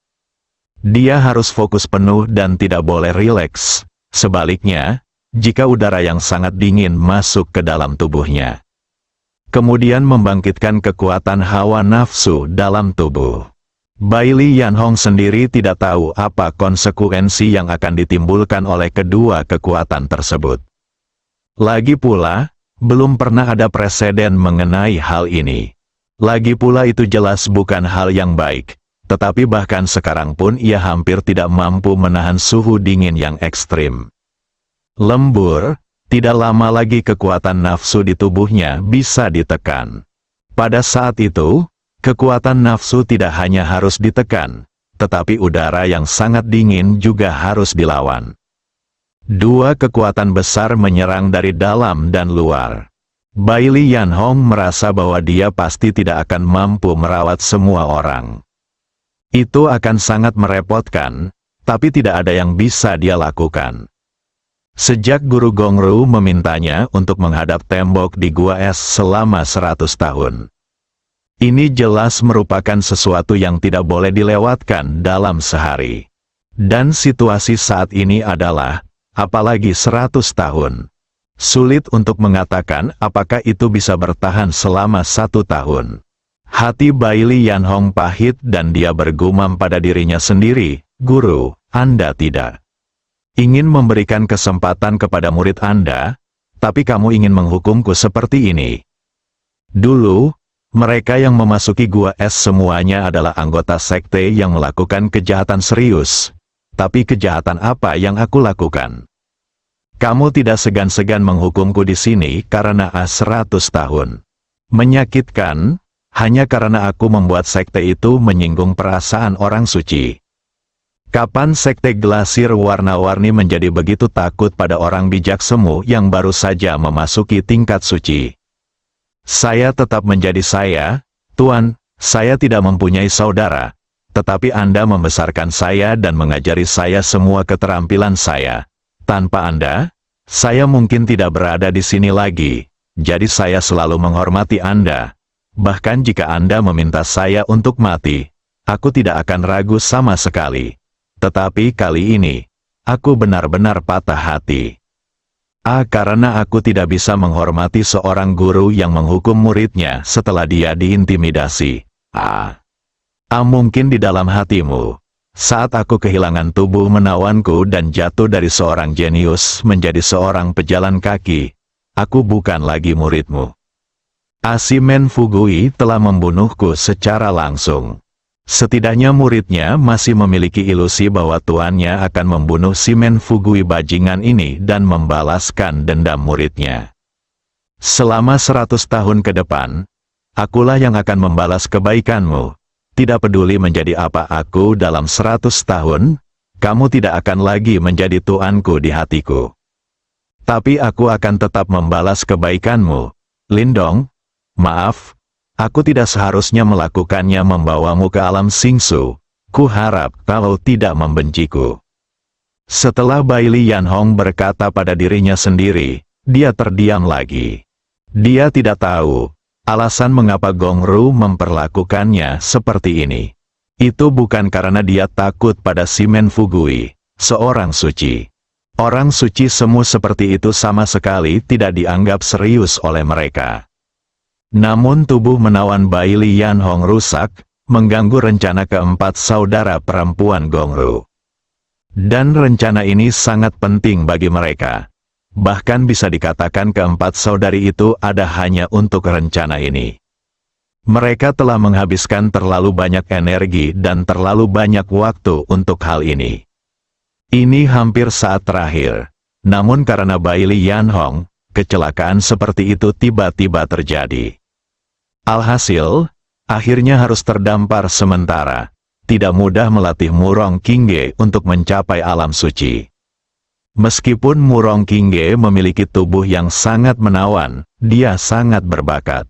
Dia harus fokus penuh dan tidak boleh rileks. Sebaliknya, jika udara yang sangat dingin masuk ke dalam tubuhnya, kemudian membangkitkan kekuatan hawa nafsu dalam tubuh. Bailey Yanhong sendiri tidak tahu apa konsekuensi yang akan ditimbulkan oleh kedua kekuatan tersebut. Lagi pula, belum pernah ada preseden mengenai hal ini. Lagi pula itu jelas bukan hal yang baik, tetapi bahkan sekarang pun ia hampir tidak mampu menahan suhu dingin yang ekstrim. Lembur, tidak lama lagi kekuatan nafsu di tubuhnya bisa ditekan. Pada saat itu, kekuatan nafsu tidak hanya harus ditekan, tetapi udara yang sangat dingin juga harus dilawan. Dua kekuatan besar menyerang dari dalam dan luar. Bailey Yanhong merasa bahwa dia pasti tidak akan mampu merawat semua orang. Itu akan sangat merepotkan, tapi tidak ada yang bisa dia lakukan. Sejak Guru Gongru memintanya untuk menghadap tembok di Gua Es selama 100 tahun. Ini jelas merupakan sesuatu yang tidak boleh dilewatkan dalam sehari. Dan situasi saat ini adalah, apalagi 100 tahun. Sulit untuk mengatakan apakah itu bisa bertahan selama 1 tahun. Hati Bailey Yanhong pahit dan dia bergumam pada dirinya sendiri, "Guru, Anda tidak ingin memberikan kesempatan kepada murid Anda, tapi kamu ingin menghukumku seperti ini." Dulu, mereka yang memasuki Gua Es semuanya adalah anggota sekte yang melakukan kejahatan serius. Tapi kejahatan apa yang aku lakukan? Kamu tidak segan-segan menghukumku di sini karena 100 tahun. Menyakitkan, hanya karena aku membuat sekte itu menyinggung perasaan orang suci. Kapan sekte Glasir warna-warni menjadi begitu takut pada orang bijak semu yang baru saja memasuki tingkat suci? Saya tetap menjadi saya, Tuan, saya tidak mempunyai saudara. Tetapi Anda membesarkan saya dan mengajari saya semua keterampilan saya. Tanpa Anda, saya mungkin tidak berada di sini lagi. Jadi saya selalu menghormati Anda. Bahkan jika Anda meminta saya untuk mati, aku tidak akan ragu sama sekali. Tetapi kali ini, aku benar-benar patah hati. Karena aku tidak bisa menghormati seorang guru yang menghukum muridnya setelah dia diintimidasi. Mungkin di dalam hatimu, saat aku kehilangan tubuh menawanku dan jatuh dari seorang jenius menjadi seorang pejalan kaki, aku bukan lagi muridmu. Asimen Fugui telah membunuhku secara langsung. Setidaknya muridnya masih memiliki ilusi bahwa tuannya akan membunuh Simen Fugui bajingan ini dan membalaskan dendam muridnya. Selama 100 tahun ke depan, akulah yang akan membalas kebaikanmu. Tidak peduli menjadi apa aku dalam 100 tahun, kamu tidak akan lagi menjadi tuanku di hatiku. Tapi aku akan tetap membalas kebaikanmu. Lindong, maaf, aku tidak seharusnya melakukannya membawamu ke alam Singsu. Ku harap kau tidak membenciku. Setelah Bailey Yanhong berkata pada dirinya sendiri, dia terdiam lagi. Dia tidak tahu alasan mengapa Gongru memperlakukannya seperti ini. Itu bukan karena dia takut pada Shimen Fugui, seorang suci. Orang suci semu seperti itu sama sekali tidak dianggap serius oleh mereka. Namun tubuh menawan Bai Lianhong rusak, mengganggu rencana keempat saudara perempuan Gongru. Dan rencana ini sangat penting bagi mereka. Bahkan bisa dikatakan keempat saudari itu ada hanya untuk rencana ini. Mereka telah menghabiskan terlalu banyak energi dan terlalu banyak waktu untuk hal ini. Ini hampir saat terakhir. Namun karena Bai Lianhong, kecelakaan seperti itu tiba-tiba terjadi. Alhasil, akhirnya harus terdampar sementara. Tidak mudah melatih Murong Qingge untuk mencapai alam suci. Meskipun Murong Qingge memiliki tubuh yang sangat menawan, dia sangat berbakat.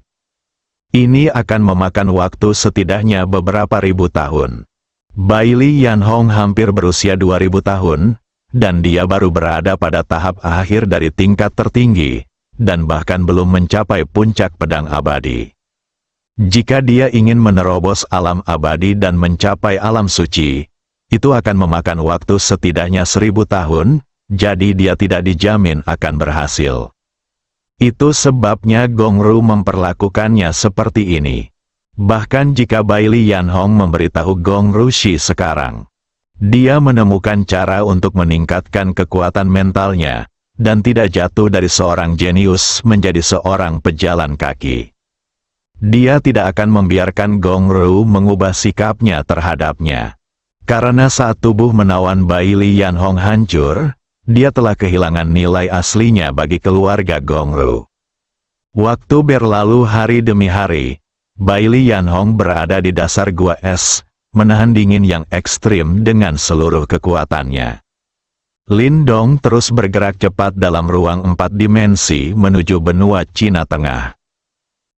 Ini akan memakan waktu setidaknya beberapa ribu tahun. Bai Lianhong hampir berusia 2000 tahun, dan dia baru berada pada tahap akhir dari tingkat tertinggi, dan bahkan belum mencapai puncak pedang abadi. Jika dia ingin menerobos alam abadi dan mencapai alam suci, itu akan memakan waktu setidaknya 1000 tahun, jadi dia tidak dijamin akan berhasil. Itu sebabnya Gongru memperlakukannya seperti ini. Bahkan jika Bai Lianhong memberitahu Gongru Shi sekarang, dia menemukan cara untuk meningkatkan kekuatan mentalnya, dan tidak jatuh dari seorang jenius menjadi seorang pejalan kaki. Dia tidak akan membiarkan Gongru mengubah sikapnya terhadapnya. Karena saat tubuh menawan Bai Lianhong hancur, dia telah kehilangan nilai aslinya bagi keluarga Gongru. Waktu berlalu hari demi hari, Bai Lianhong berada di dasar gua es, menahan dingin yang ekstrim dengan seluruh kekuatannya. Lin Dong terus bergerak cepat dalam ruang 4 dimensi menuju benua Cina Tengah.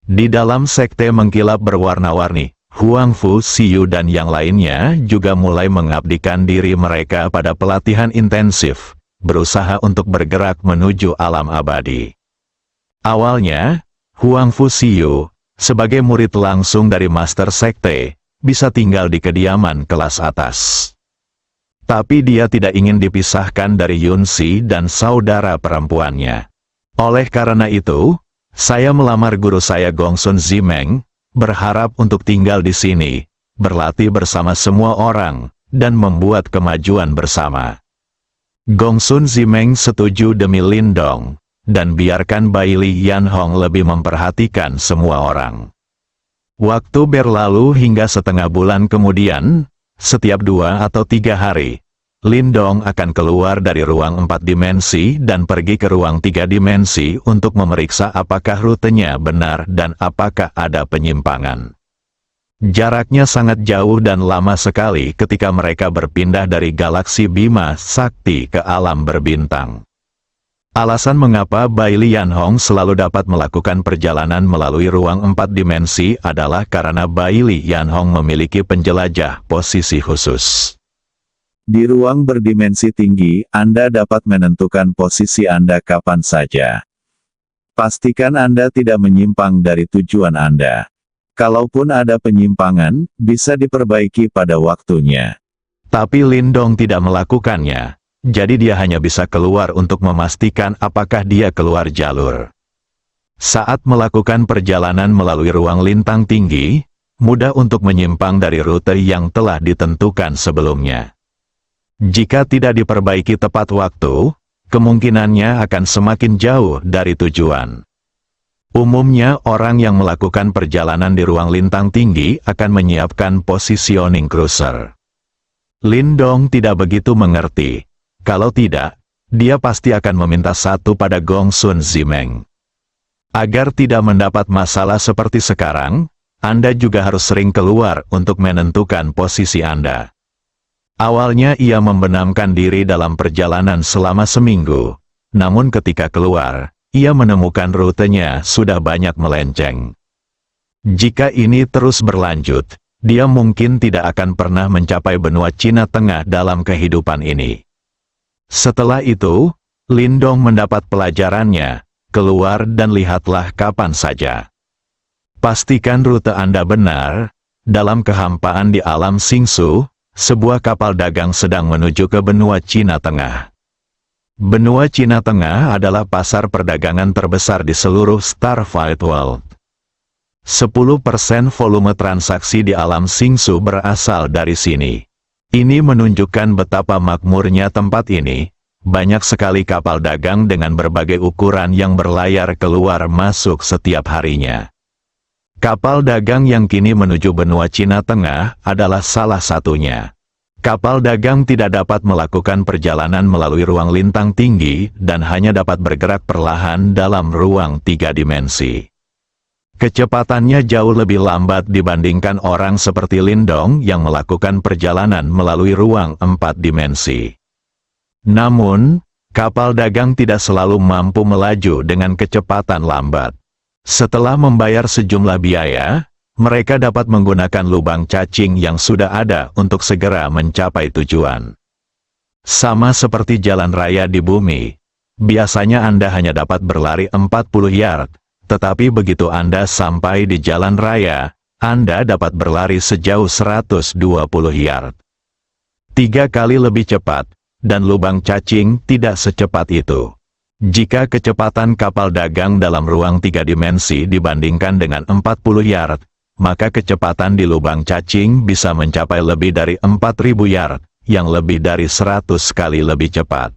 Di dalam sekte mengkilap berwarna-warni, Huang Fu Xiu dan yang lainnya juga mulai mengabdikan diri mereka pada pelatihan intensif, berusaha untuk bergerak menuju alam abadi. Awalnya, Huang Fu Xiu, sebagai murid langsung dari Master Sekte, bisa tinggal di kediaman kelas atas. Tapi dia tidak ingin dipisahkan dari Yun Xi dan saudara perempuannya. Oleh karena itu, saya melamar guru saya Gongsun Zimeng, berharap untuk tinggal di sini, berlatih bersama semua orang, dan membuat kemajuan bersama. Gongsun Zimeng setuju demi Lin Dong, dan biarkan Bai Lianhong lebih memperhatikan semua orang. Waktu berlalu hingga setengah bulan kemudian, setiap 2 atau 3 hari, Lin Dong akan keluar dari ruang 4 dimensi dan pergi ke ruang 3 dimensi untuk memeriksa apakah rutenya benar dan apakah ada penyimpangan. Jaraknya sangat jauh dan lama sekali ketika mereka berpindah dari galaksi Bima Sakti ke alam berbintang. Alasan mengapa Bai Lianhong selalu dapat melakukan perjalanan melalui ruang 4 dimensi adalah karena Bai Lianhong memiliki penjelajah posisi khusus. Di ruang berdimensi tinggi, Anda dapat menentukan posisi Anda kapan saja. Pastikan Anda tidak menyimpang dari tujuan Anda. Kalaupun ada penyimpangan, bisa diperbaiki pada waktunya. Tapi Lin Dong tidak melakukannya. Jadi dia hanya bisa keluar untuk memastikan apakah dia keluar jalur. Saat melakukan perjalanan melalui ruang lintang tinggi, mudah untuk menyimpang dari rute yang telah ditentukan sebelumnya. Jika tidak diperbaiki tepat waktu, kemungkinannya akan semakin jauh dari tujuan. Umumnya orang yang melakukan perjalanan di ruang lintang tinggi akan menyiapkan positioning cruiser. Lin Dong tidak begitu mengerti. Kalau tidak, dia pasti akan meminta satu pada Gongsun Zimeng. Agar tidak mendapat masalah seperti sekarang, Anda juga harus sering keluar untuk menentukan posisi Anda. Awalnya ia membenamkan diri dalam perjalanan selama seminggu, namun ketika keluar, ia menemukan rutenya sudah banyak melenceng. Jika ini terus berlanjut, dia mungkin tidak akan pernah mencapai benua Cina Tengah dalam kehidupan ini. Setelah itu, Lin Dong mendapat pelajarannya, keluar dan lihatlah kapan saja. Pastikan rute Anda benar, Dalam kehampaan di alam Singsu, sebuah kapal dagang sedang menuju ke benua Cina Tengah. Benua Cina Tengah adalah pasar perdagangan terbesar di seluruh Starfight World. 10% volume transaksi di alam Singsu berasal dari sini. Ini menunjukkan betapa makmurnya tempat ini. Banyak sekali kapal dagang dengan berbagai ukuran yang berlayar keluar masuk setiap harinya. Kapal dagang yang kini menuju benua Cina Tengah adalah salah satunya. Kapal dagang tidak dapat melakukan perjalanan melalui ruang lintang tinggi dan hanya dapat bergerak perlahan dalam ruang 3 dimensi. Kecepatannya jauh lebih lambat dibandingkan orang seperti Lindong yang melakukan perjalanan melalui ruang 4 dimensi. Namun, kapal dagang tidak selalu mampu melaju dengan kecepatan lambat. Setelah membayar sejumlah biaya, mereka dapat menggunakan lubang cacing yang sudah ada untuk segera mencapai tujuan. Sama seperti jalan raya di bumi, biasanya Anda hanya dapat berlari 40 yard, tetapi begitu Anda sampai di jalan raya, Anda dapat berlari sejauh 120 yard. 3 kali lebih cepat, dan lubang cacing tidak secepat itu. Jika kecepatan kapal dagang dalam ruang 3 dimensi dibandingkan dengan 40 yard, maka kecepatan di lubang cacing bisa mencapai lebih dari 4.000 yard, yang lebih dari 100 kali lebih cepat.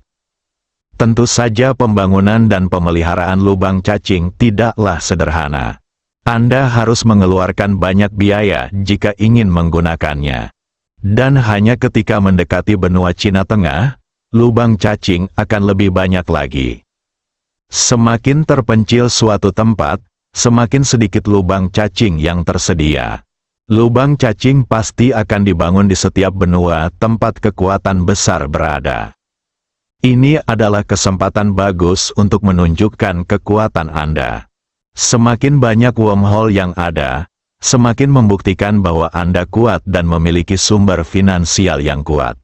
Tentu saja pembangunan dan pemeliharaan lubang cacing tidaklah sederhana. Anda harus mengeluarkan banyak biaya jika ingin menggunakannya. Dan hanya ketika mendekati benua Cina Tengah, lubang cacing akan lebih banyak lagi. Semakin terpencil suatu tempat, semakin sedikit lubang cacing yang tersedia. Lubang cacing pasti akan dibangun di setiap benua tempat kekuatan besar berada. Ini adalah kesempatan bagus untuk menunjukkan kekuatan Anda. Semakin banyak wormhole yang ada, semakin membuktikan bahwa Anda kuat dan memiliki sumber finansial yang kuat.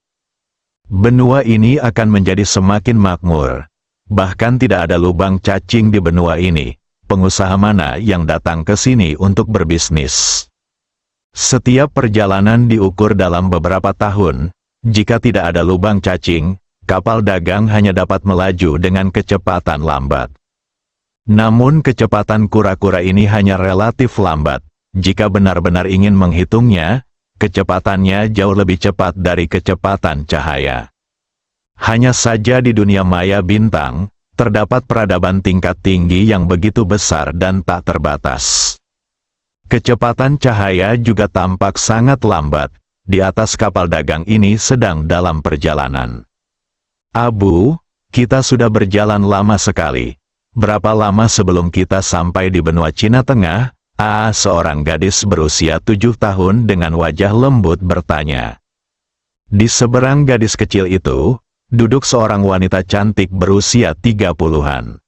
Benua ini akan menjadi semakin makmur. Bahkan tidak ada lubang cacing di benua ini. Pengusaha mana yang datang ke sini untuk berbisnis? Setiap perjalanan diukur dalam beberapa tahun. Jika tidak ada lubang cacing, kapal dagang hanya dapat melaju dengan kecepatan lambat. Namun kecepatan kura-kura ini hanya relatif lambat. Jika benar-benar ingin menghitungnya, kecepatannya jauh lebih cepat dari kecepatan cahaya. Hanya saja di dunia maya bintang, terdapat peradaban tingkat tinggi yang begitu besar dan tak terbatas. Kecepatan cahaya juga tampak sangat lambat. Di atas kapal dagang ini sedang dalam perjalanan. Abu, kita sudah berjalan lama sekali. Berapa lama sebelum kita sampai di benua Cina Tengah? Seorang gadis berusia 7 tahun dengan wajah lembut bertanya. Di seberang gadis kecil itu, duduk seorang wanita cantik berusia 30-an.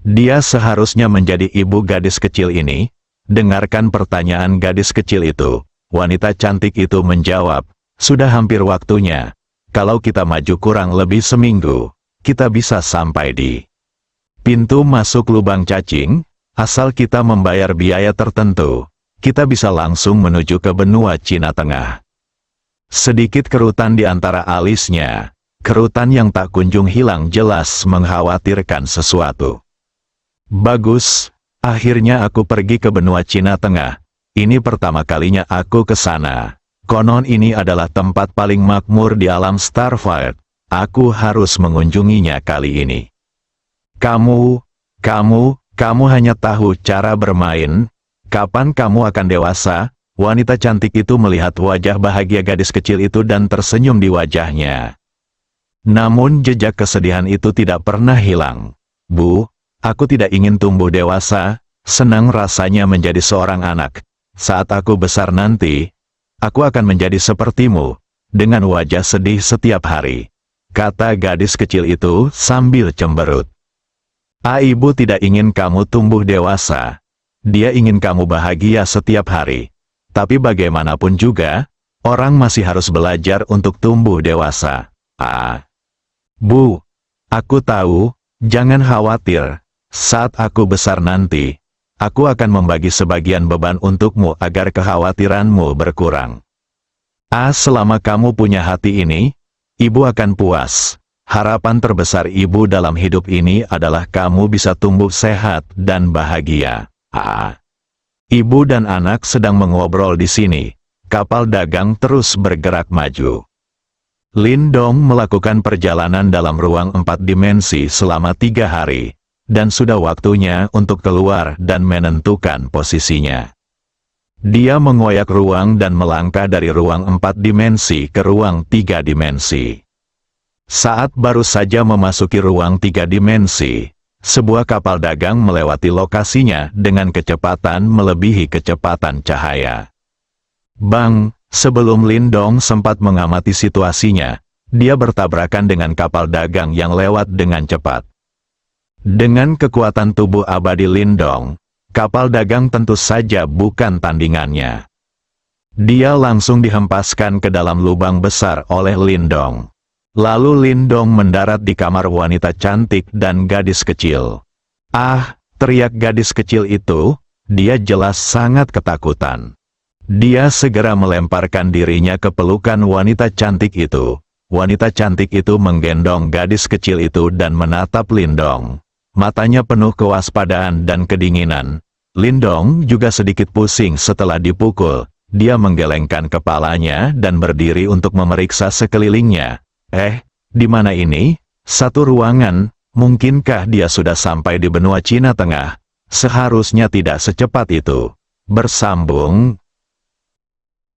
Dia seharusnya menjadi ibu gadis kecil ini. Dengarkan pertanyaan gadis kecil itu. Wanita cantik itu menjawab, sudah hampir waktunya. Kalau kita maju kurang lebih seminggu, kita bisa sampai di pintu masuk lubang cacing. Asal kita membayar biaya tertentu, kita bisa langsung menuju ke benua Cina Tengah. Sedikit kerutan di antara alisnya, kerutan yang tak kunjung hilang jelas mengkhawatirkan sesuatu. Bagus, akhirnya aku pergi ke benua Cina Tengah. Ini pertama kalinya aku ke sana. Konon ini adalah tempat paling makmur di alam Starfight. Aku harus mengunjunginya kali ini. Kamu hanya tahu cara bermain. Kapan kamu akan dewasa? Wanita cantik itu melihat wajah bahagia gadis kecil itu dan tersenyum di wajahnya. Namun jejak kesedihan itu tidak pernah hilang. Bu, aku tidak ingin tumbuh dewasa. Senang rasanya menjadi seorang anak. Saat aku besar nanti, aku akan menjadi sepertimu, dengan wajah sedih setiap hari, kata gadis kecil itu sambil cemberut. Ibu tidak ingin kamu tumbuh dewasa. Dia ingin kamu bahagia setiap hari. Tapi bagaimanapun juga, orang masih harus belajar untuk tumbuh dewasa. Bu, aku tahu, jangan khawatir. Saat aku besar nanti, Aku akan membagi sebagian beban untukmu agar kekhawatiranmu berkurang. Selama kamu punya hati ini, ibu akan puas. Harapan terbesar ibu dalam hidup ini adalah kamu bisa tumbuh sehat dan bahagia. Ibu dan anak sedang mengobrol di sini. Kapal dagang terus bergerak maju. Lindong melakukan perjalanan dalam ruang 4 dimensi selama 3 hari. Dan sudah waktunya untuk keluar dan menentukan posisinya. Dia mengoyak ruang dan melangkah dari ruang 4 dimensi ke ruang 3 dimensi. Saat baru saja memasuki ruang 3 dimensi, sebuah kapal dagang melewati lokasinya dengan kecepatan melebihi kecepatan cahaya. Bang, sebelum Lindong sempat mengamati situasinya, dia bertabrakan dengan kapal dagang yang lewat dengan cepat. Dengan kekuatan tubuh abadi Lindong, kapal dagang tentu saja bukan tandingannya. Dia langsung dihempaskan ke dalam lubang besar oleh Lindong. Lalu Lindong mendarat di kamar wanita cantik dan gadis kecil. Teriak gadis kecil itu, dia jelas sangat ketakutan. Dia segera melemparkan dirinya ke pelukan wanita cantik itu. Wanita cantik itu menggendong gadis kecil itu dan menatap Lindong. Matanya penuh kewaspadaan dan kedinginan. Lindong juga sedikit pusing setelah dipukul. Dia menggelengkan kepalanya dan berdiri untuk memeriksa sekelilingnya. Di mana ini? Satu ruangan. Mungkinkah dia sudah sampai di benua Cina Tengah? Seharusnya tidak secepat itu. Bersambung.